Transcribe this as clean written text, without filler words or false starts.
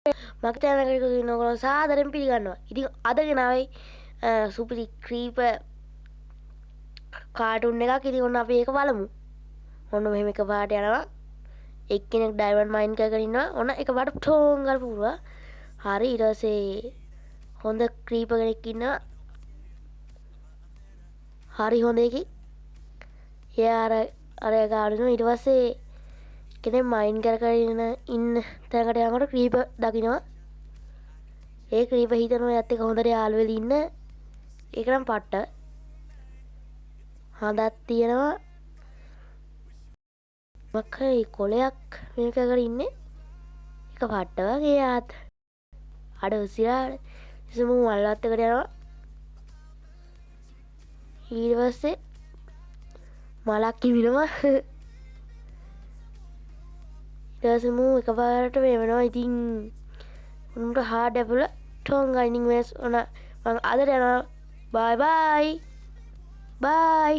මගේ channel එකට එකතු වෙන ඔයගොල්ලෝ සාදරයෙන් පිළිගන්නවා. ඉතින් අද ගෙනාවේ සුපිරි ක්‍රීපර් කාටුන් එකක්. ඉතින් ඔන්න අපි ඒක බලමු. ඔන්න මෙහෙම එකපාරට යනවා. එක්කෙනෙක් ඩයමන්ඩ් මයින් කරගෙන ඉන්නවා. ඔන්න එකපාරට ටෝන් ගාලා පුරවා. හරි ඊට පස්සේ හොඳ ක්‍රීපර් කෙනෙක් ඉන්නවා. හරි හොඳ එකෙක්. එයා අර ගාඩනවා. ඊට පස්සේ කෙනෙක් මයින් කරගෙන ඉන්න තැනකට යනකොට ක්‍රීපර් දකින්නවා. ඒ ක්‍රීපර් හිතනවා එයාත් එක්ක හොඳට යාළු වෙලා ඉන්න. ඒක නම් පට්ට. හඳක් තියෙනවා. මක්කයි කොලයක් මේක කරගෙන ඉන්නේ. එක පට්ට වගේ යාත්. අඩ උසිරාට ඉසමු මල්ලත් එකට යනවා. ඊට පස්සේ මලක් කිමිනවා. ඊට පස්සේ මූ එකපාරට මේ වෙනවා. ඉතින් උන්ට හાર્ඩ් ඇපුල ටෝන් ගයිනින් වෙස් ඔන්න මම අදට යනවා. බයි බයි බයි